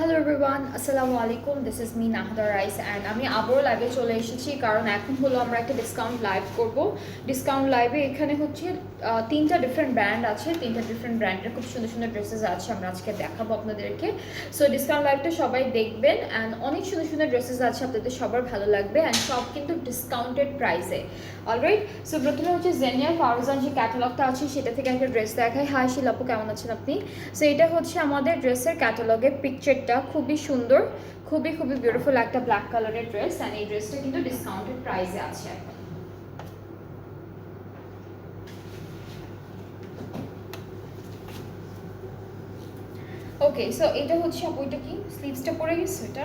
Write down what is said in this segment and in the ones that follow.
Hello everyone, আসসালামু আলাইকুম। This is me নাহাদা rice and আমি আবারও লাইভে চলে এসেছি, কারণ এখন হলো আমরা একটা ডিসকাউন্ট লাইভ করব। ডিসকাউন্ট লাইভে এখানে হচ্ছে তিনটা ডিফারেন্ট ব্র্যান্ড আছে, তিনটা ডিফারেন্ট ব্র্যান্ডের খুব সুন্দর সুন্দর ড্রেসেস আছে, আমরা আজকে দেখাবো আপনাদেরকে। সো ডিসকাউন্ট লাইভটা সবাই দেখবেন অ্যান্ড অনেক সুন্দর সুন্দর ড্রেসেস আছে, আপনাদের সবার ভালো লাগবে অ্যান্ড সব কিন্তু ডিসকাউন্টেড প্রাইসে। অলরাইট, সো প্রথমে হচ্ছে জেনিয়া ফারজান যে ক্যাটালগটা আছে সেটা থেকে একটা ড্রেস দেখাই। হাই শিলাপু, কেমন আছেন আপনি? সো এটা হচ্ছে আমাদের ড্রেসের ক্যাটালগের পিকচারটা, খুবই সুন্দর, খুবই খুবই বিউটিফুল একটা ব্ল্যাক কালারের ড্রেস অ্যান্ড এই ড্রেসটা কিন্তু ডিসকাউন্টেড প্রাইসে আছে এখন। ওকে, সো এটা হচ্ছে আপু, এটা কি স্লিভসটা পরে গেছে? এটা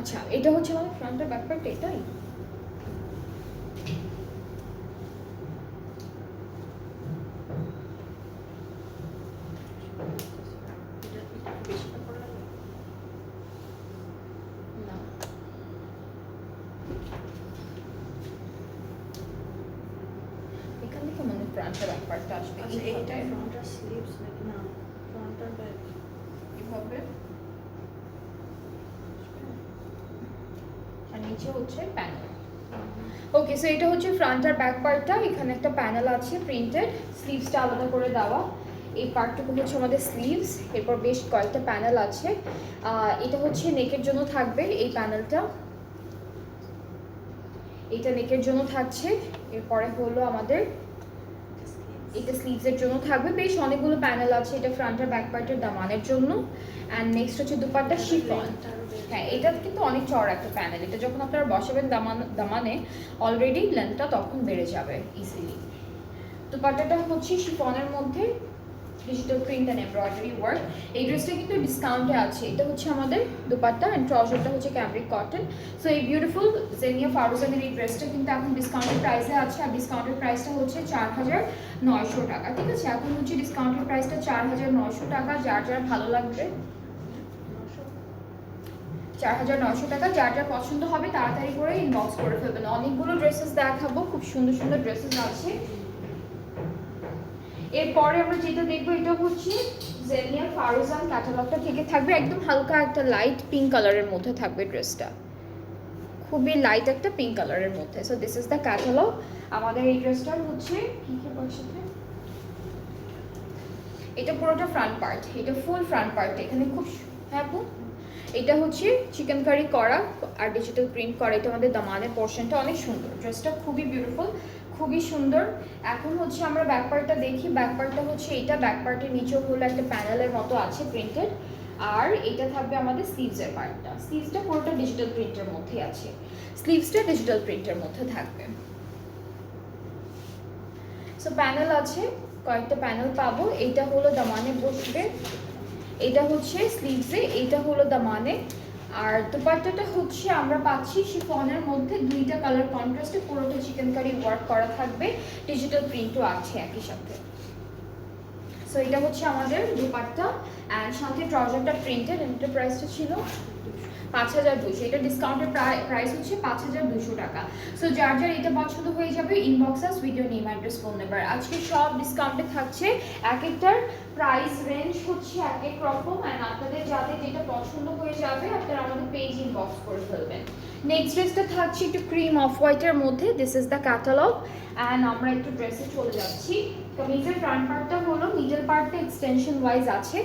আচ্ছা, এটা হচ্ছে আমাদের ফ্রন্টের ব্যাক পার্ট, এটাই। না, এখান থেকে মানে ফ্রন্টের ব্যাক পার্টটা আসবে। আচ্ছা, এইটা ফ্রন্টার স্লিভস নাকি? না, ফ্রন্টার ব্যাক এভাবে, আর নিচে হচ্ছে প্যানেল। ওকে, সো এটা হচ্ছে ফ্রন্ট আর ব্যাক পার্টটা। এখানে একটা প্যানেল আছে প্রিন্টেড, স্লিভসটা আলাদা করে দেওয়া। এই পার্টটুকু হচ্ছে আমাদের স্লিভস, এরপর বেশ কয়েকটা প্যানেল আছে। এটা হচ্ছে নেকের জন্য থাকবে এই প্যানেলটা, এটা নেকের জন্য থাকছে। এরপরে হলো আমাদের এটা স্লিভসের জন্য থাকবে, বেশ অনেকগুলো প্যানেল আছে। এটা ফ্রন্ট আর ব্যাক পার্টের দামানের জন্য। অ্যান্ড নেক্সট হচ্ছে দুপাট্টা শিফন। হ্যাঁ, এটা কিন্তু অনেক চড়া একটা প্যানেল, এটা যখন আপনারা বসাবেন দামানে অলরেডি লেন্থটা তখন বেড়ে যাবে ইজিলি। দুপাট্টাটা হচ্ছে শিফনের মধ্যে digital print and embroidery work. এই ড্রেসটা কিন্তু ডিসকাউন্টে আছে। এটা হচ্ছে আমাদের দুপাট্টা অ্যান্ড ট্রাউজারটা হচ্ছে ক্যামব্রিক কটন। সো এই বিউটিফুল জেনিয়া ফারজানের এই ড্রেসটা কিন্তু এখন ডিসকাউন্টের প্রাইসে আছে, আর ডিসকাউন্টের প্রাইসটা হচ্ছে 4,900 টাকা। ঠিক আছে, এখন হচ্ছে ডিসকাউন্টের প্রাইসটা 4,900 টাকা। যার যার ভালো লাগবে 4,900 টাকা, যার যার পছন্দ হবে তাড়াতাড়ি করে ইনবক্স করে ফেলবেন। অনেকগুলো ড্রেসেস দেখাবো, খুব সুন্দর সুন্দর ড্রেসেস আছে। এরপরে আমরা যেটা দেখবো এটা হচ্ছে জেনিয়া ফারজান ক্যাটালগটা থেকে থাকবে, একদম হালকা একটা লাইট পিঙ্ক কালারের মধ্যে থাকবে ড্রেসটা, খুবই লাইট একটা পিঙ্ক কালারের মধ্যে। So this is the catalogue. আমাদের এই ড্রেসটার হচ্ছে কি কি বলছিতে, এটা পুরোটা ফ্রন্ট পার্ট, এটা ফুল ফ্রন্ট পার্ট। এখানে খুব হ্যাঁ আপু, এটা হচ্ছে চিকেন কারি করা আর ডিজিটাল প্রিন্ট করা। এটা আমাদের দামানের পোর্শনটা অনেক সুন্দর, ড্রেসটা খুবই বিউটিফুল, খুবই সুন্দর। এখন হচ্ছে আমরা ব্যাক পার্টটা দেখি। ব্যাক পার্টটা হচ্ছে এইটা, ব্যাক পার্টের নিচেও হলো একটা প্যানেলের মতো আছে প্রিন্টেড, আর এটা থাকবে আমাদের স্লিভসের পার্টটা। স্লিভসটা পুরোটা ডিজিটাল প্রিন্টের মধ্যেই আছে, স্লিভসটা ডিজিটাল প্রিন্টের মধ্যে থাকবে। সো প্যানেল আছে, কয়েকটা প্যানেল পাবো। এইটা হলো দামানে বসবে, এটা হচ্ছে স্লিভসে, এইটা হলো দামানে। আর দুপাট্টাটা হচ্ছে আমরা পাচ্ছি শিফনের মধ্যে, দুইটা কালার কন্ট্রাস্টে, পুরোটা চিকেন কারি ওয়ার্ক করা থাকবে, ডিজিটাল প্রিন্টও আছে একই সাথে। সো এটা হচ্ছে আমাদের দুপাট্টা অ্যান্ড সাথে ট্রাউজারটা প্রিন্টেড। এটার প্রাইসটা ছিল 5,200, এটা ডিসকাউন্টের প্রাইস হচ্ছে 5,200 টাকা। সো যার যার এটা পছন্দ হয়ে যাবে ইনবক্স আস video name address phone number. আজকে সব ডিসকাউন্টে থাকছে, এক একটার প্রাইস রেঞ্জ হচ্ছে এক এক রকম অ্যান্ড আপনাদের যাদের যেটা পছন্দ হয়ে যাবে আপনারা আমাদের পেজ ইনবক্স করে ফেলবেন। নেক্সট ড্রেসটা থাকছে একটু ক্রিম অফ হোয়াইটের মধ্যে, this is the catalogue and আমরা একটু ড্রেসে চলে যাচ্ছি। কামিজের ফ্রন্ট পার্টটা হলো, মিডল পার্টটা এক্সটেনশন ওয়াইজ আছে।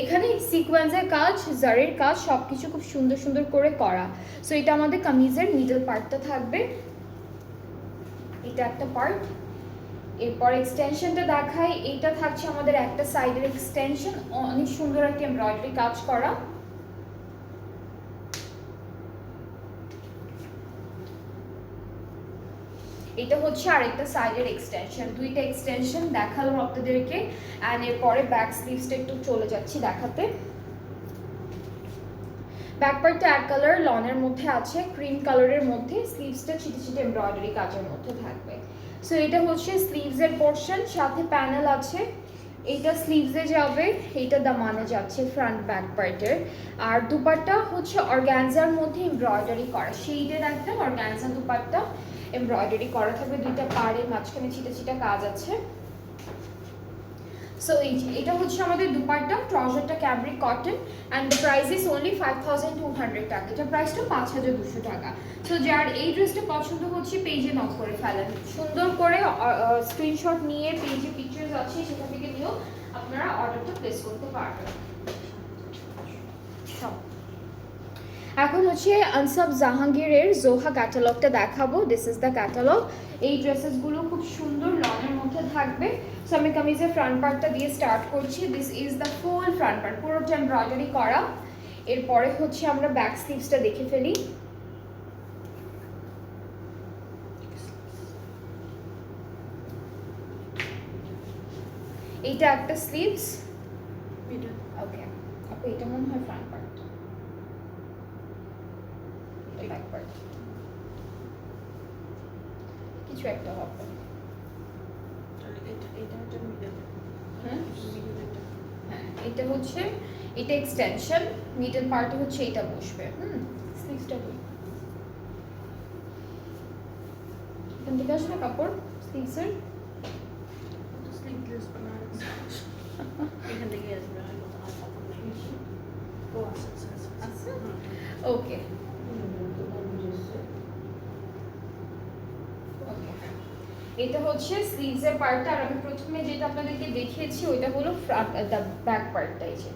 এখানে সিকোয়েন্সের কাজ, জারের কাজ, সব কিছু খুব সুন্দর সুন্দর করে করা। সো এটা আমাদের কামিজের মিডল পার্টটা থাকবে, এটা একটা পার্ট। এরপর এক্সটেনশনটা দেখাই, এইটা থাকছে আমাদের একটা সাইডের এক্সটেনশন, অনেক সুন্দর একটা এমব্রয়ডারি কাজ করা। এটা হচ্ছে আরেকটা সাইডের এক্সটেনশন, দুইটা এক্সটেনশন দেখালাম আপনাদেরকে। অ্যান্ড এরপরে ব্যাক স্লিভসটা একটু চলে যাচ্ছি দেখাতে। ব্যাক পার্টটা এক কালার লনের মধ্যে আছে, ক্রিম কালারের মধ্যে, স্লিভসটা ছিটে ছিটে এমব্রয়ডারি কাজের মধ্যে থাকবে। সো এটা হচ্ছে স্লিভসের পোর্শন, সাথে প্যানেল আছে। এইটা স্লিভসে যাবে, এইটা দামানে যাচ্ছে ফ্রন্ট ব্যাক পার্টের। আর দুপাট্টা হচ্ছে অর্গানজার মধ্যে এমব্রয়ডারি করা, শেডের একটা অর্গানজা দুপাট্টা এমব্রয়ডারি করা থাকবে, দুইটা পাড়ে মাঝখানে ছিটা ছিটা কাজ আছে। সো এটা হচ্ছে আমাদের দুপাট্টা, ট্রাউজারটা cambric cotton and the price is only 5200 টাকা। এটা প্রাইসটা 5200 টাকা। সো যার এই ড্রেসটা পছন্দ হচ্ছে পেজে নক করে ফেলেন, সুন্দর করে স্ক্রিনশট নিয়ে পেজে পিকচার্স আছে সেখান থেকে নিয়েও আপনারা অর্ডারটা প্লেস করতে পারবেন। এখন হচ্ছে আনসাব জাহাঙ্গীরের জোহা ক্যাটালগটা দেখাবো। This is the catalogue. এই ড্রেসেসগুলো খুব সুন্দর লনের মধ্যে থাকবে। সো আমি কামিজের ফ্রন্ট পার্টটা দিয়ে স্টার্ট করছি। This is the full front part, পুরোটা এমব্রয়ডারি করা। এরপরে হচ্ছে আমরা ব্যাক স্লিভসটা দেখে ফেলি। এইটা একটা স্লিভস, ওকে আপু এটা মনে হয় ফ্রন্ট পার্ট, ব্যাক পার্ট কিছু একটা হবে। হ্যাঁ এটা হচ্ছে, এটা এক্সটেনশন, মিডল পার্টে হচ্ছে এটা বসবে। স্লিভসটা কই, এখান থেকে আসবে কাপড় স্লিভসের। ওকে এটা হচ্ছে স্লিভসের পার্টটা। আর আমি প্রথমে যেটা আপনাদেরকে দেখিয়েছি ওইটা হলো ফ্রন্ট দ্য ব্যাক পার্টটা। এই যে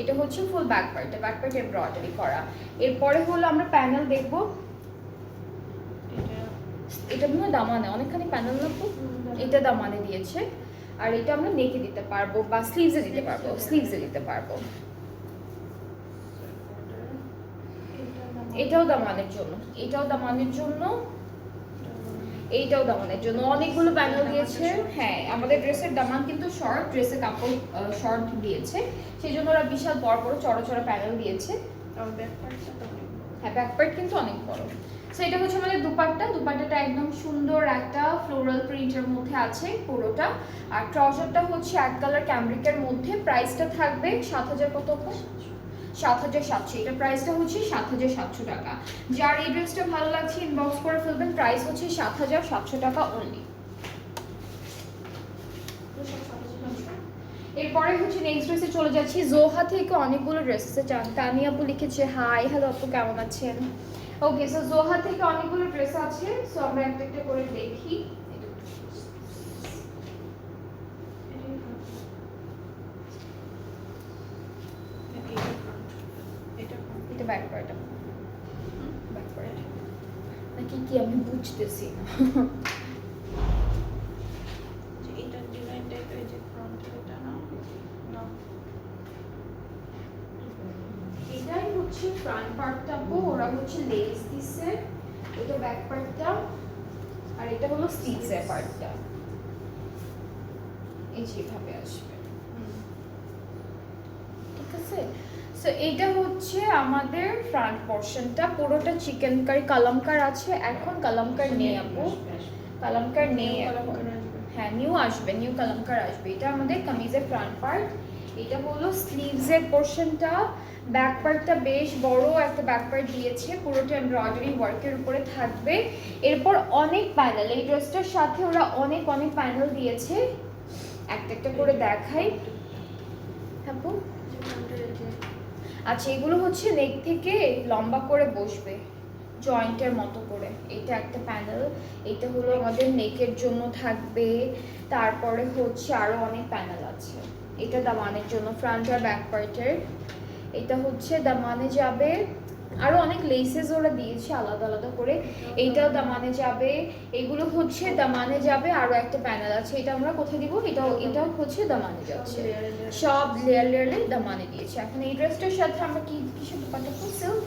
এটা হচ্ছে ফুল ব্যাক পার্টটা, ব্যাক পার্ট এমব্রয়ডারি করা। এরপরে হলো আমরা প্যানেল দেখব। এটা মনে হয় দামানে, অনেকখানি প্যানেল না তো, এটা দামানে দিয়েছে। আর এটা আমরা নেকে দিতে পারবো বা স্লিভসে দিতে পারবো, স্লিভসে দিতে পারবো। এটাও দামানের জন্য, এটাও দামানের জন্য, এইটাও দামানের জন্য, অনেকগুলো প্যানেল দিয়েছে। হ্যাঁ আমাদের ড্রেসের দামান কিন্তু শর্ট, ড্রেসের কাপড় শর্ট দিয়েছে, সেই জন্য ওরা বিশাল বড় বড় চড়া চড়া প্যানেল দিয়েছে। হ্যাঁ ব্যাক পার্ট কিন্তু অনেক বড়। সো এটা হচ্ছে আমাদের দুপাট্টা। দুপাট্টাটা একদম সুন্দর একটা ফ্লোরাল প্রিন্টের মধ্যে আছে পুরোটা। আর ট্রাউজারটা হচ্ছে এক কালার ক্যামব্রিকের মধ্যে। প্রাইসটা থাকবে 7000 কত, 7700। এটা প্রাইসটা হচ্ছে 7700 টাকা। যার এই ড্রেসটা ভালো লাগছে ইনবক্স করে ফেলবেন, প্রাইস হচ্ছে 7700 টাকা অনলি। এরপরে হচ্ছে নেক্সট ড্রেসে চলে যাচ্ছি। জোহা থেকে অনেকগুলো ড্রেসে চান, তানিয়া আপু লিখেছে হাই, হ্যালো আপু কেমন আছেন। ওকে সো জোহা থেকে অনেকগুলো ড্রেস আছে, সো আমরা একটা একটা করে দেখি। এটা ব্যাক পার্ট, ব্যাক পার্ট নাকি কি আমি বুঝতেছি না। এটাই হচ্ছে ফ্রন্ট পার্টটা, ওরা হচ্ছে লেস দিছে। এটা ব্যাক পার্টটা, আর এটা হলো স্লিভসের পার্টটা। এই যেভাবে আসবে, ঠিক আছে। সো এইটা হচ্ছে আমাদের ফ্রন্ট পোরশনটা, পুরোটা চিকেন কারি কালামকার আছে। এখন কালামকার নেই আপু, কালামকার নেই এখন। হ্যাঁ নিউ আসবে, নিউ কালামকার আসবে। এটা আমাদের কামিজের ফ্রন্ট পার্ট। এটা হলো স্লিভসের পোরশনটা। ব্যাক পার্টটা বেশ বড় একটা ব্যাক পার্ট দিয়েছে, পুরোটা এমব্রয়ডারি ওয়ার্কের উপরে থাকবে। এরপর অনেক প্যানেল, এই ড্রেসটার সাথে ওরা অনেক অনেক প্যানেল দিয়েছে, একটা একটা করে দেখাই আপু। আচ্ছা এগুলো হচ্ছে নেক থেকে লম্বা করে বসবে জয়েন্টের মতো করে। এটা একটা প্যানেল, এটা হলো আমাদের নেকের জন্য থাকবে। তারপরে হচ্ছে আরো অনেক প্যানেল আছে। এটা দামানের জন্য ফ্রন্ট আর ব্যাক পার্টের। এটা হচ্ছে দামানে যাবে, আরো অনেক লেসেস ওরা দিয়েছে আলাদা আলাদা করে। এইটাও দামানে যাবে, এগুলো হচ্ছে দামানে যাবে। আরো একটা প্যানেল আছে, এটা আমরা কোথায় দিব, এটাও হচ্ছে দামানে যাচ্ছে। সব লেয়ার লেয়ারে দামানে দিয়েছে। এখন এই ড্রেসটার সাথে আমরা কি কিসের দুপাট্টা, সিল্ক,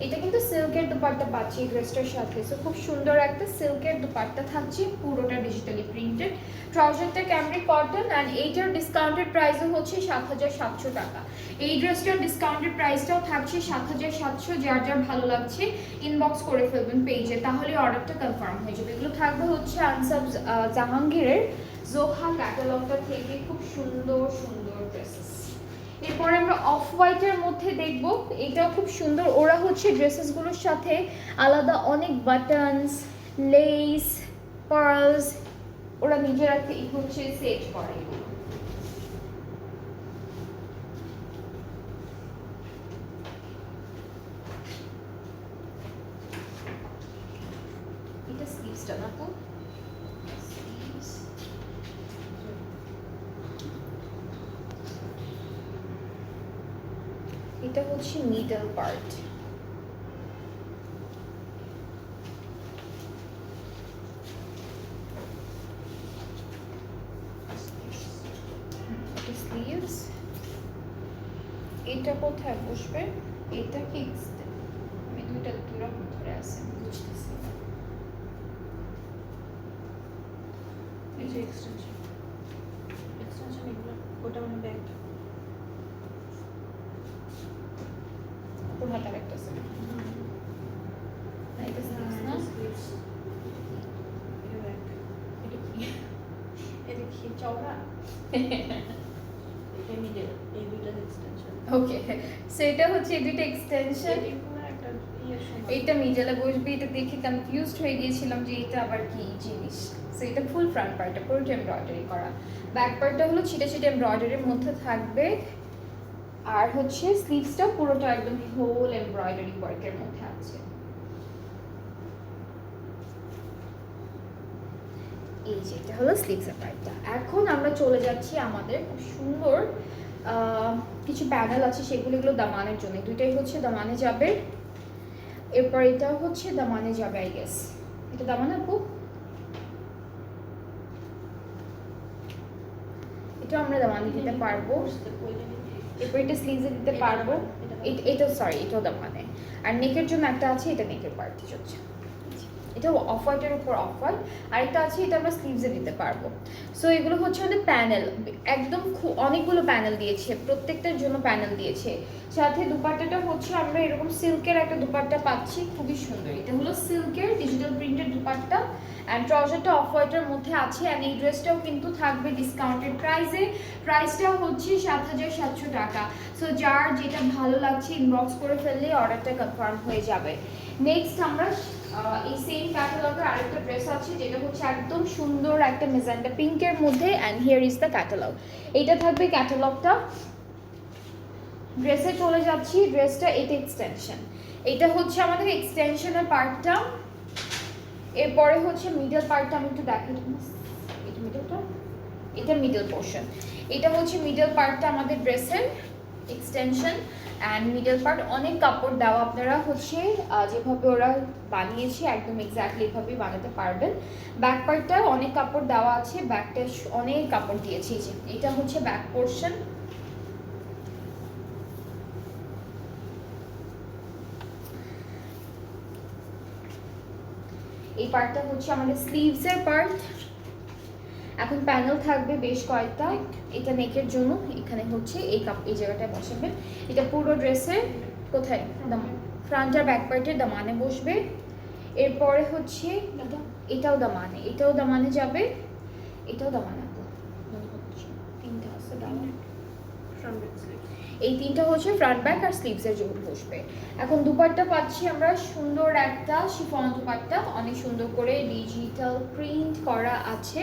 এটা কিন্তু সিল্কের দুপাট্টা পাচ্ছি এই ড্রেসটার সাথে। সো খুব সুন্দর একটা সিল্কের দুপাট্টা থাকছে, পুরোটা ডিজিটালি প্রিন্টেড। ট্রাউজারটা ক্যামব্রিক কটন অ্যান্ড এইটার ডিসকাউন্টেড প্রাইসও হচ্ছে 7700 টাকা। এই ড্রেসটার ডিসকাউন্টেড প্রাইসটাও থাকছে 7700। যার যার ভালো লাগছে ইনবক্স করে ফেলবেন পেজে, তাহলে অর্ডারটা কনফার্ম হয়ে যাবে। এগুলো থাকবে হচ্ছে আনসাব জাহাঙ্গীরের জোহা ক্যাটালগটা থেকে খুব সুন্দর সুন্দর ড্রেসেস। এরপরে আমরা অফ হোয়াইটের মধ্যে দেখব, এটাও খুব সুন্দর। ওরা হচ্ছে ড্রেসেসগুলোর সাথে আলাদা অনেক বাটনস, লেস, পার্লস ওরা নিজেরা হচ্ছে সেট করে। এটা স্লিভসটা না তো, স্লিভস এটা হচ্ছে মিডল পার্ট। এটা স্লিভস, এটা কোথায় বসবে, এটা কি আমি দুইটা দুরকম ধরে আছে বুঝতেছি না। এই যে এক্সটেনশন এগুলো, ওটা মানে ব্যাক। কোন হাতার একটা আছে না, এটা স্লিভস না, স্লিভস, এটা ব্যাক। এটা কি, এটা কি চওড়া? এটা মিডল, এই দুইটা এক্সটেনশন। ওকে সো এটা হচ্ছে এই দুইটা এক্সটেনশন। এই পুরো একটা ইয়ের সমান। এইটা মিডলে বসবে, এটা দেখে কনফিউজড হয়ে গিয়েছিলাম যে এটা আবার কি জিনিস। সো এটা ফুল ফ্রন্ট পার্টটা পুরোটা এমব্রয়ডারি করা, ব্যাক পার্টটা হলো ছিটে ছিটে এমব্রয়ডারির মধ্যে থাকবে, আর হচ্ছে স্লিভসটা পুরোটা একদম হোল এমব্রয়ডারি ওয়ার্কের মধ্যে আছে। এই যে এটা হলো স্লিভসের পার্টটা। এখন আমরা চলে যাচ্ছি আমাদের খুব সুন্দর কিছু প্যানেল আছে, সেগুলো দামানের জন্য, দুইটাই হচ্ছে দামানে যাবে। এরপর এটা হচ্ছে দামানে যাবে, আই গেস এটা দামানে আপু, এটা আমরা দামানে দিতে পারবো। এরপর এটা স্লিভসে দিতে পারবো, এটা সরি এটাও দামানে। আর নেকের জন্য একটা আছে, এটা নেকের পার্ট হচ্ছে, এটা অফ হোয়াইটের উপর অফ হোয়াইট, আরেকটা আছে এটা আমরা স্লিভসে দিতে পারবো। সো এগুলো হচ্ছে আমাদের প্যানেল, একদম অনেকগুলো প্যানেল দিয়েছে, প্রত্যেকটার জন্য প্যানেল দিয়েছে। সাথে দুপাট্টাটা হচ্ছে আমরা এরকম সিল্কের একটা দুপাট্টা পাচ্ছি, খুবই সুন্দর। এটা হলো সিল্কের ডিজিটাল প্রিন্টেড দুপাট্টা, অ্যান্ড ট্রাউজারটা অফ হোয়াইটের মধ্যে আছে। অ্যান্ড এই ড্রেসটাও কিন্তু থাকবে ডিসকাউন্টেড প্রাইসে, প্রাইসটা হচ্ছে 7,700 টাকা। সো যার যেটা ভালো লাগছে ইনবক্স করে ফেললে অর্ডারটা কনফার্ম হয়ে যাবে। নেক্সট আমরা এই সেম ক্যাটালগের আরেকটা ড্রেস আছে, যেটা হচ্ছে একদম সুন্দর একটা মেজেন্টা পিঙ্কের মধ্যে, and here is the catalogue. এইটা থাকবে ক্যাটালগটা। ড্রেসে চলে যাচ্ছি, ড্রেসটা এটা এক্সটেনশন, এটা হচ্ছে আমাদের এক্সটেনশনের পার্টটা। এরপরে হচ্ছে মিডল পার্টটা, আমি একটু দেখাই, এটা মিডলটা, এটা মিডল পোর্শন, এটা হচ্ছে মিডল পার্টটা আমাদের ড্রেসের এক্সটেনশন অ্যান্ড মিডল পার্ট। অনেক কাপড় দেওয়া, আপনারা হচ্ছে যেভাবে ওরা বানিয়েছে একদম এক্স্যাক্টলি এভাবেই বানাতে পারবেন। ব্যাক পার্টটা অনেক কাপড় দেওয়া আছে, ব্যাকটা অনেক কাপড় দিয়েছি। যে এটা হচ্ছে ব্যাক পোর্শন, এই পার্টটা হচ্ছে আমাদের স্লিভসের পার্ট। এখন প্যানেল থাকবে বেশ কয়েকটা, এটা নেকের জন্য, এখানে হচ্ছে এই জায়গাটায় বসাবেন। এটা পুরো ড্রেসের কোথায় ফ্রন্ট আর ব্যাক পার্টের দামানে বসবে। এরপরে হচ্ছে এটাও দামানে, এটাও দামানে যাবে, এটাও দামানে, তিনটা আছে দামান, এই তিনটা হচ্ছে ফ্রন্ট ব্যাক আর স্লিভসের জন্য বসবে। এখন দুপাট্টা পাচ্ছি আমরা সুন্দর একটা শিফন দুপাট্টা, অনেক সুন্দর করে ডিজিটাল প্রিন্ট করা আছে।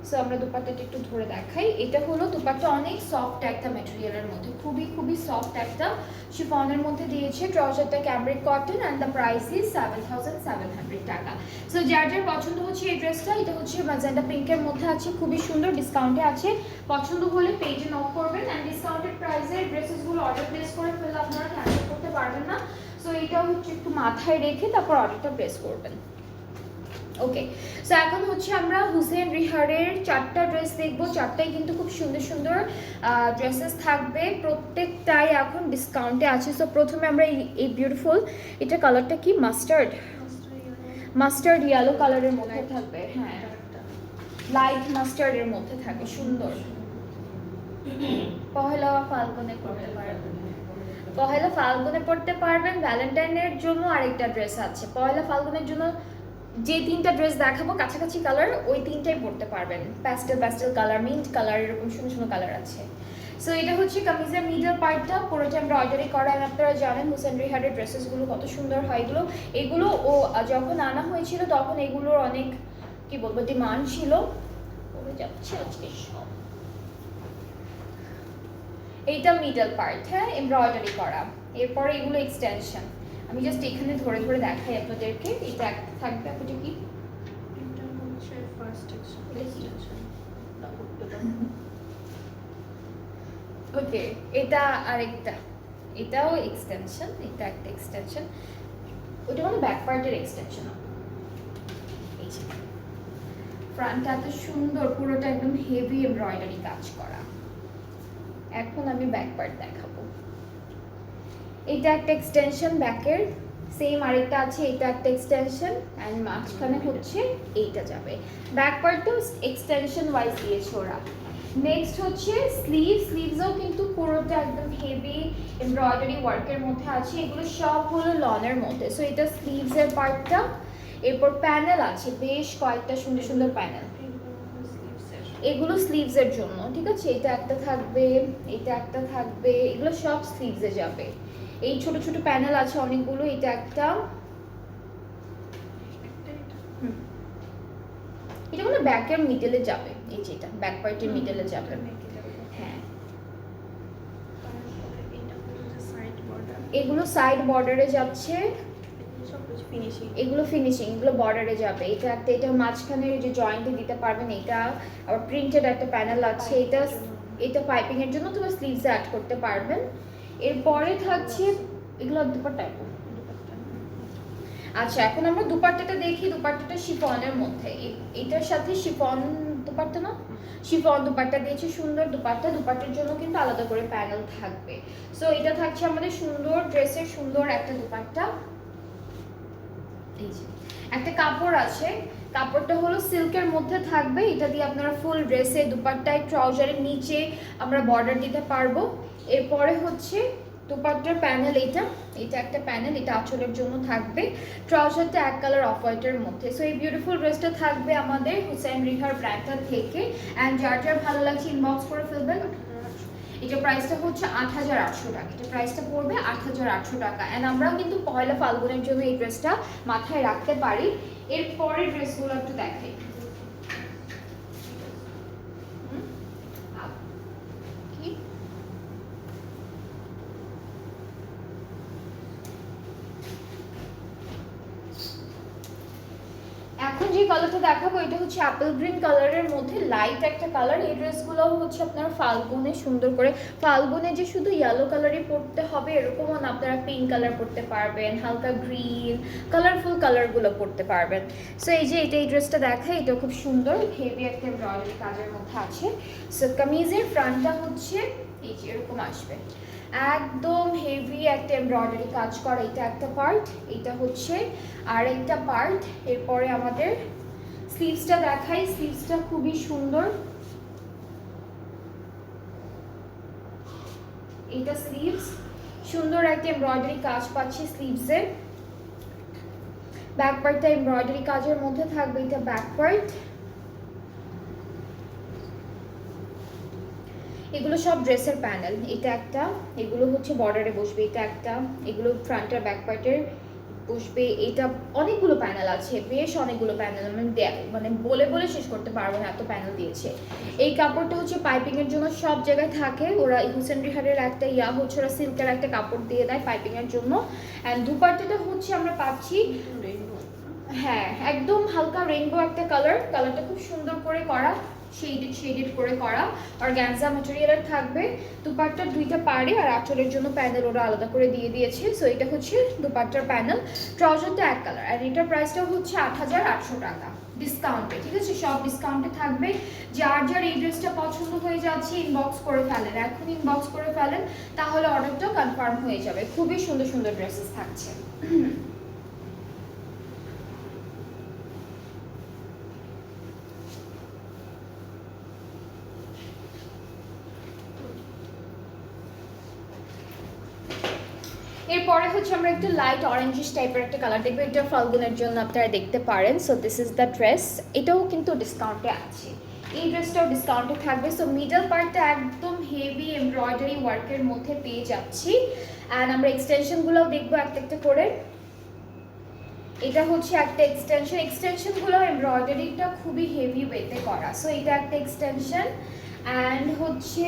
সো আমরা দুপাট্টাটা একটু ধরে দেখাই। এটা হলো দুপাট্টা, অনেক সফট একটা ম্যাটেরিয়ালের মধ্যে, খুবই খুবই সফট একটা শিফনের মধ্যে দিয়েছে। ট্রাউজারটা cambric cotton and the price is 7,700 টাকা। সো যার যার পছন্দ হচ্ছে এই ড্রেসটা, এটা হচ্ছে ম্যাজেন্টা পিঙ্কের মধ্যে আছে, খুবই সুন্দর, ডিসকাউন্টে আছে। পছন্দ হলে পেজে নক করবেন, অ্যান্ড ডিসকাউন্টেড প্রাইসে ড্রেসেসগুলো অর্ডার প্লেস করে ফেললে আপনারা ক্যান্সেল করতে পারবেন না। সো এটা হচ্ছে একটু মাথায় রেখে তারপর অর্ডারটা প্লেস করবেন। ওকে, সো এখন হচ্ছে আমরা হুসেন রিহারের 4টা ড্রেস দেখবো। 4টাই কিন্তু খুব সুন্দর সুন্দর ড্রেসেস থাকবে, প্রত্যেকটাই এখন ডিসকাউন্টে আছে। সো প্রথমে আমরা এই বিউটিফুল, এটা কালারটা কি মাস্টার্ড ইয়েলো কালারের মধ্যে থাকবে, হ্যাঁ লাইট মাস্টার্ডের মধ্যে থাকে, সুন্দর। পহেলা ফাল্গুনে পড়তে পারবেন, পহেলা ফাল্গুনে পড়তে পারবেন। ভ্যালেন্টাইনের জন্য আরেকটা ড্রেস আছে, পহেলা ফাল্গুনের জন্য যে তিনটা ড্রেস দেখাবো কাছাকাছি কালার, ওই তিনটাই পরতে পারবেন। Pastel pastel colour, mint colour, এরকম সুন্দর সুন্দর কালার আছে। সো এটা হচ্ছে কামিজের মিডল পার্টটা, পুরোটা এমব্রয়ডারি করা। আপনারা জানেন হুসেন রিহাটের ড্রেসেসগুলো কত সুন্দর হয়। এগুলো ও যখন আনা হয়েছিল তখন এগুলোর অনেক কি বলবো ডিমান্ড ছিল। পরে যাচ্ছে আজকে সব। এইটা মিডল পার্ট, হ্যাঁ, এমব্রয়ডারি করা। এরপরে এগুলো এক্সটেনশন। আমি জাস্ট এখানে ধরে ধরে দেখাই আপনাদেরকে। এটা একটা থাকবে, আপনাদের কি এটা হচ্ছে ফার্স্ট এক্সটেনশন। ওকে, এটা আরেকটা, এটাও এক্সটেনশন, এটা একটা এক্সটেনশন। ওটা মানে ব্যাক পার্টের এক্সটেনশন। এই যে ফ্রন্টটা এত সুন্দর, পুরোটা একদম হেভি এমব্রয়ডারি কাজ করা। এখন আমি ব্যাক পার্ট দেখাবো। এটা একটা এক্সটেনশন ব্যাকের, সেম আরেকটা আছে, এটা একটা এক্সটেনশন এন্ড মাঝখানে হচ্ছে এইটা যাবে। ব্যাক পার্টও এক্সটেনশন ওয়াইজ দিয়েছে ওরা। নেক্সট হচ্ছে স্লিভসও কিন্তু পুরোটা একদম হেভি এমব্রয়ডারি ওয়ার্কের মধ্যে আছে। এগুলো সব হলো লনের মধ্যে। সো এটা স্লিভসের পার্টটা। এরপর প্যানেল আছে বেশ কয়েকটা সুন্দর সুন্দর প্যানেল, এগুলো স্লিভসের জন্য, ঠিক আছে। এটা একটা থাকবে, এটা একটা থাকবে, এগুলো সব স্লিভসে যাবে। এই ছোট ছোট প্যানেল আছে অনেকগুলো। এটা একটা, এটা মানে ব্যাকের মিডলে যাবে। এই যে এটা ব্যাক পার্টের মিডলে যাবে, হ্যাঁ। এগুলো সাইড বর্ডারে যাচ্ছে, এগুলো ফিনিশিং, এগুলো বর্ডারে যাবে। এটা একটা, এটা মাঝখানে যে জয়েন্টে দিতে পারবেন। এটা আবার প্রিন্টেড একটা প্যানেল আছে। এটা পাইপিং এর জন্য তোমার স্লিভসে অ্যাড করতে পারবেন। এরপরে থাকছে এগুলো দুপাট্টা। আচ্ছা, এখন আমরা দুপাট্টাটা দেখি। দুপাট্টাটা শিফনের মধ্যে, এটার সাথে শিফন দুপাট্টা না, শিফন দুপাট্টা দিয়েছে, সুন্দর দুপাট্টা। দুপাট্টার জন্য কিন্তু আলাদা করে প্যানেল থাকবে। সো এটা থাকছে আমাদের সুন্দর ড্রেসের সুন্দর একটা দুপাট্টা। এই যে একটা কাপড় আছে, কাপড়টা হলো সিল্কের মধ্যে থাকবে। এটা দিয়ে আপনারা ফুল ড্রেসে, দুপাট্টায়, ট্রাউজারের নিচে আমরা বর্ডার দিতে পারবো। এরপরে হচ্ছে দুপাট্টার প্যানেল, এটা একটা প্যানেল, এটা আঁচলের জন্য থাকবে। ট্রাউজারটা এক কালার অফ হোয়াইটের মধ্যে। সো এই বিউটিফুল ড্রেসটা থাকবে আমাদের হুসেন রিহার ব্র্যান্ডটা থেকে। অ্যান্ড যার যার ভালো লাগছে ইনবক্স করে ফেলবেন। এটা প্রাইসটা হচ্ছে ৮৮০০ টাকা। এটা প্রাইসটা পড়বে ৮৮০০ টাকা। অ্যান্ড আমরাও কিন্তু পয়লা ফাল্গুনের জন্য এই ড্রেসটা মাথায় রাখতে পারি। এর পরের ড্রেসগুলো একটু দেখাই। কি এখন যে কালারটা দেখাবো এটা হচ্ছে অ্যাপেল গ্রিন কালারের মধ্যে লাইট একটা কালার। এই ড্রেসগুলো হচ্ছে আপনারা ফাল্গুনে সুন্দর করে, ফাল্গুনে যে শুধু ইয়েলো কালারই পরতে হবে এরকমও না, আপনারা পিঙ্ক কালার পরতে পারবেন, হালকা গ্রিন, কালারফুল কালারগুলো পরতে পারবেন। সো এই যে এই ড্রেসটা দেখায়, এটা খুব সুন্দর হেভি একটা এমব্রয়ডারি কাজের মধ্যে আছে। সো কামিজের ফ্রন্টটা হচ্ছে এই যে এরকম আসবে, একদম হেভি একটা এমব্রয়ডারি কাজ করা। এটা একটা পার্ট, এটা হচ্ছে আর একটা পার্ট। এরপরে আমাদের স্লিভসটা দেখাই। স্লিভসটা খুবই সুন্দর, এটা স্লিভস, সুন্দর একটা এমব্রয়ডারি কাজ পাচ্ছি স্লিভসে। ব্যাক পার্টটা এমব্রয়ডারি কাজের মধ্যে থাকবে, এটা ব্যাক পার্ট। এগুলো সব ড্রেসের প্যানেল। এটা একটা, এগুলো হচ্ছে বর্ডারে বসবে। এটা একটা, এগুলো ফ্রন্ট আর ব্যাক পার্টের বসবে। এটা অনেকগুলো প্যানেল আছে, বেশ অনেকগুলো প্যানেল। মানে বলে বলে শেষ করতে পারবো না, এত প্যানেল দিয়েছে। এই কাপড়টা হচ্ছে পাইপিং এর জন্য সব জায়গায় থাকে। ওরা হুসেন রিহারের একটা হচ্ছে ওরা সিল্কের একটা কাপড় দিয়ে দেয় পাইপিং এর জন্য। অ্যান্ড দুপাট্টাটা হচ্ছে আমরা পাচ্ছি, হ্যাঁ, একদম হালকা রেইনবো একটা কালারটা খুব সুন্দর করে করা, শেডেড করে করা। অর্গানজা ম্যাটেরিয়ালের থাকবে। দুপাট্টার দুইটা পাড়ে আর আঁচলের জন্য প্যানেল ওরা আলাদা করে দিয়ে দিয়েছে। সো এটা হচ্ছে দুপাট্টার প্যানেল। ট্রাউজারটা এক কালার। আর এটার প্রাইসটা হচ্ছে ৮৮০০ টাকা ডিসকাউন্টে, ঠিক আছে, সব ডিসকাউন্টে থাকবে। যার যার এই ড্রেসটা পছন্দ হয়ে যাচ্ছে ইনবক্স করে ফেলেন, এখন ইনবক্স করে ফেলেন, তাহলে অর্ডারটা কনফার্ম হয়ে যাবে। খুবই সুন্দর সুন্দর ড্রেসেস থাকছে। এরপরে হচ্ছে আমরা একটু লাইট অরেঞ্জিশ টাইপের একটা কালার দেখবো, এটা ফাল্গুনের জন্য আপনারা দেখতে পারেন। So this is the dress, এটাও কিন্তু ডিসকাউন্টে আছে, এই ড্রেসটাও ডিসকাউন্টে থাকবে। সো মিডল পার্টটা একদম হেভি এমব্রয়ডারি ওয়ার্কের মধ্যে পেয়ে যাচ্ছি। অ্যান্ড আমরা এক্সটেনশনগুলোও দেখবো একটা একটা করে। এটা হচ্ছে একটা এক্সটেনশন, এক্সটেনশনগুলো এমব্রয়ডারিটা খুবই হেভি ওয়েতে করা। সো এটা একটা এক্সটেনশন অ্যান্ড হচ্ছে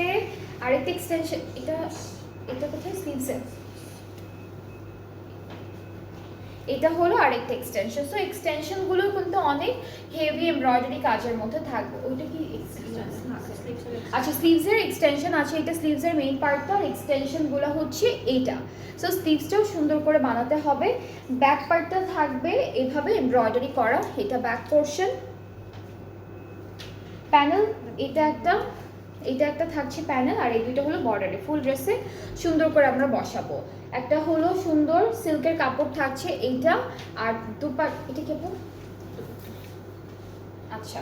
আরেকটা এক্সটেনশন, এটা এটা কোথায় স্লিভসে, এটা হলো আরেকটা এক্সটেনশন। সো এক্সটেনশনগুলো কিন্তু অনেক হেভি এমব্রয়ডারি কাজের মধ্যে থাকবে। ওইটা কি আচ্ছা স্লিভসের এক্সটেনশন আছে, এটা স্লিভসের মেইন পার্টটা, আর এক্সটেনশনগুলো হচ্ছে এইটা। সো স্লিভসটাও সুন্দর করে বানাতে হবে। ব্যাক পার্টটা থাকবে এভাবে এমব্রয়ডারি করা, এটা ব্যাক পোর্শন। প্যানেল এটা একটা থাকছে প্যানেল, আর এই দুইটা হলো বর্ডারে। ফুল ড্রেসে সুন্দর করে আমরা বসাবো। একটা হলো সুন্দর সিল্কের কাপড় থাকছে এইটা, আর এটা কেমন, আচ্ছা।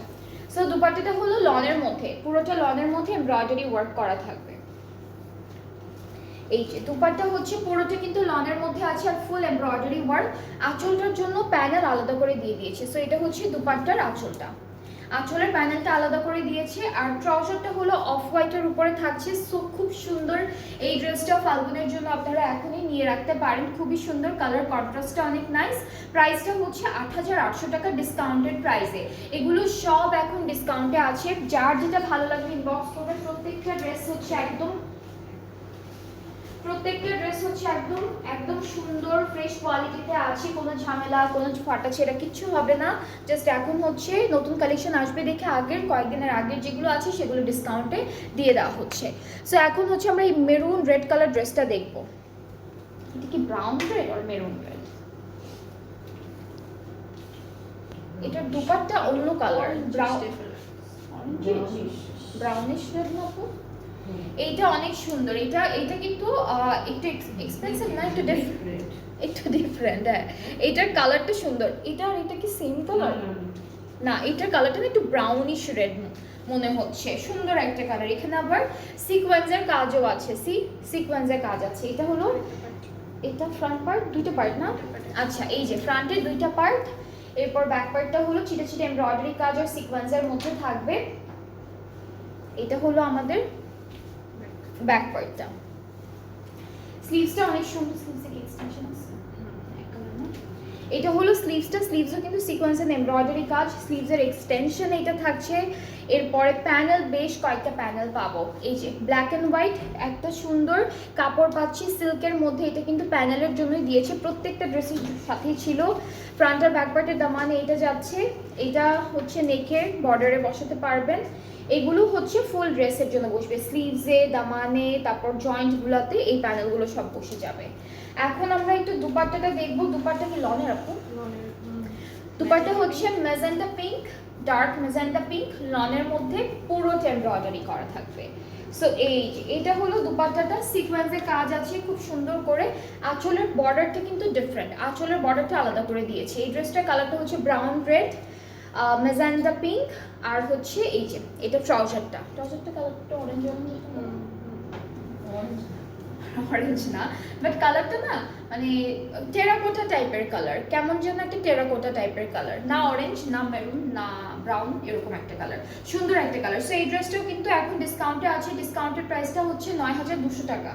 সো দুপাট্টাটা হলো লনের মধ্যে, পুরোটা লনের মধ্যে এমব্রয়ডারি ওয়ার্ক করা থাকবে। এই যে দুপাট্টা হচ্ছে পুরোটা কিন্তু লনের মধ্যে আছে আর ফুল এমব্রয়ডারি ওয়ার্ক। আঁচলটার জন্য প্যানেল আলাদা করে দিয়ে দিয়েছে। সো এটা হচ্ছে দুপাট্টার আঁচলটা, আঁচলের প্যানেলটা আলাদা করে দিয়েছে। আর ট্রাউজারটা হলো অফ হোয়াইটের উপরে থাকছে। সো খুব সুন্দর এই ড্রেসটা ফাল্গুনের জন্য আপনারা এখনই নিয়ে রাখতে পারেন, খুবই সুন্দর, কালার কন্ট্রাস্টটা অনেক নাইস। প্রাইসটা হচ্ছে ৮৮০০ টাকা ডিসকাউন্টেড প্রাইসে। এগুলো সব এখন ডিসকাউন্টে আছে, যার যেটা ভালো লাগবে ইনবক্স করবেন। প্রত্যেকটা ড্রেস হচ্ছে একদম একদম সুন্দর ফ্রেশ কোয়ালিটিতে আছে, কোনো ঝামেলা কোনো ফাটা ছেঁড়া কিচ্ছু হবে না। জাস্ট এখন হচ্ছে নতুন কালেকশন আসবে দেখে আগের কয়েকদিনের আগের যেগুলো আছে সেগুলো ডিসকাউন্টে দিয়ে দেওয়া হচ্ছে। সো এখন হচ্ছে আমরা এই মেরুন রেড কালার ড্রেসটা দেখব। এটা কি ব্রাউন রেড আর মেরুন রেড, এটার দুপাট্টা অন্য কালার, ব্রাউনিশ রেড মতো। এইটা অনেক সুন্দর, এটা কিন্তু একটু এক্সপেন্সিভ না, একটু ডিফারেন্ট। হ্যাঁ এটার কালারটা সুন্দর। এটা আর এটা কি সেম কালার না, এটার কালারটা না একটু ব্রাউনিশ রেড মনে হচ্ছে, সুন্দর একটা কালার। এখানে আবার সিকোয়েন্সের কাজও আছে, সিকোয়েন্সের কাজ আছে। এটা হলো এটা ফ্রন্ট পার্ট, দুইটা পার্ট না, আচ্ছা এই যে ফ্রন্টের দুইটা পার্ট, এরপর ব্যাক পার্টটা হলো ছিটে ছিটে এমব্রয়ডারি কাজ আর সিকোয়েন্সের মধ্যে থাকবে। এটা হলো আমাদের ব্যাক পার্টটা। স্লিভসটা অনেক সুন্দর, স্লিভসে কি এক্সটেনশন আছে, এটা হলো স্লিভসটা, স্লিভসও কিন্তু সিকোয়েন্সের এমব্রয়ডারি কাজ, স্লিভসের এক্সটেনশন এটা থাকছে। এরপরে প্যানেল, বেশ কয়েকটা প্যানেল পাবো। এই যে ব্ল্যাক অ্যান্ড হোয়াইট একটা সুন্দর কাপড় পাচ্ছি সিল্কের মধ্যে, এটা কিন্তু প্যানেলের জন্যই দিয়েছে, প্রত্যেকটা ড্রেসের সাথেই ছিল। ফ্রন্ট আর ব্যাক পার্টের দামানে এটা যাচ্ছে, এটা হচ্ছে নেকের বর্ডারে বসাতে পারবেন। এগুলো হচ্ছে ফুল ড্রেসের জন্য বসবে, স্লিভসে দামানে তারপর জয়েন্টগুলোতে এই প্যানেলগুলো সব বসে যাবে। এখন আমরা একটু দুপাট্টাটা দেখবো। দুপাট্টা কি লনের আপু? দুপাট্টা হচ্ছে magenta pink, dark magenta pink লনের মধ্যে পুরো এমব্রয়ডারি করা থাকবে। সো এই যে এটা হলো দুপাট্টাটা, সিকোয়েন্সের কাজ আছে খুব সুন্দর করে। আঁচলের বর্ডারটা কিন্তু ডিফারেন্ট, আঁচলের বর্ডারটা আলাদা করে দিয়েছে। এই ড্রেসটার কালারটা হচ্ছে ব্রাউন রেড, ম্যাজেন্টা পিঙ্ক, আর হচ্ছে এই যে এটা ট্রাউজারটা কালারটা অরেঞ্জ অরেঞ্জ না, বাট কালারটা না মানে টেরাকোটা টাইপের কালার, কেমন যেন একটা টেরাকোটা টাইপের কালার, না অরেঞ্জ না মেরুন না ব্রাউন, এরকম একটা কালার, সুন্দর একটা কালার। সো এই ড্রেসটাও কিন্তু এখন ডিসকাউন্টে আছে, ডিসকাউন্টের প্রাইসটা হচ্ছে ৯২০০ টাকা।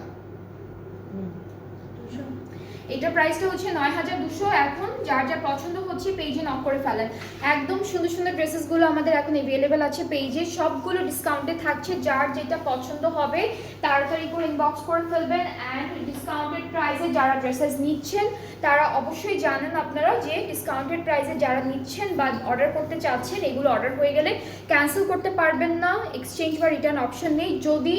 এটা প্রাইসটা হচ্ছে ৯২০০। এখন যার যা পছন্দ হচ্ছে পেজে নক করে ফেলেন। একদম সুন্দর সুন্দর ড্রেসেসগুলো আমাদের এখন অ্যাভেলেবেল আছে পেজে, সবগুলো ডিসকাউন্টে থাকছে। যার যেটা পছন্দ হবে তাড়াতাড়ি করে ইনবক্স করে ফেলবেন। অ্যান্ড ডিসকাউন্টেড প্রাইসে যারা ড্রেসেস নিচ্ছেন তারা অবশ্যই জানেন আপনারা যে ডিসকাউন্টেড প্রাইসে যারা নিচ্ছেন বা অর্ডার করতে চাচ্ছেন, এগুলো অর্ডার হয়ে গেলে ক্যান্সেল করতে পারবেন না, এক্সচেঞ্জ বা রিটার্ন অপশন নেই। যদি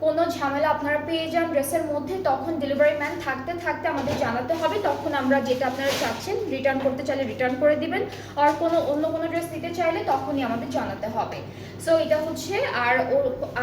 কোনো ঝামেলা আপনারা পেয়ে যান ড্রেসের মধ্যে, তখন ডেলিভারি ম্যান থাকতে থাকতে আমাদের জানাতে হবে, তখন আমরা যেটা আপনারা চাচ্ছেন রিটার্ন করতে চাইলে রিটার্ন করে দিবেন, আর অন্য কোনো ড্রেস নিতে চাইলে তখনই আমাদের জানাতে হবে। সো এটা হচ্ছে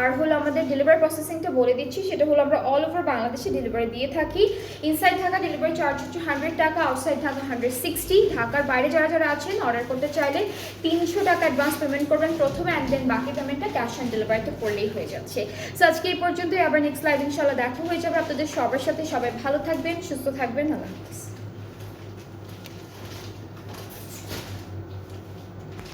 আর হলো আমাদের ডেলিভারি প্রসেসিংটা বলে দিচ্ছি, সেটা হলো আমরা অল ওভার বাংলাদেশে ডেলিভারি দিয়ে থাকি। ইনসাইড থাকা ডেলিভারি চার্জ হচ্ছে 100 টাকা, আউটসাইড থাকা 160। ঢাকার বাইরে যারা যারা আছেন অর্ডার করতে চাইলে 300 টাকা অ্যাডভান্স পেমেন্ট করবেন প্রথমে, অ্যান্ড দেন বাকি পেমেন্টটা ক্যাশ অন ডেলিভারিতে করলেই হয়ে যাচ্ছে। সো আজকে এই পর্যন্তই, আবার নেক্সট লাইভ ইনশাআল্লাহ দেখা হয়ে যাবে আপনাদের সবার সাথে। সবাই ভালো থাকবেন, সুস্থ থাকবেন, আল্লাহ হাফিজ।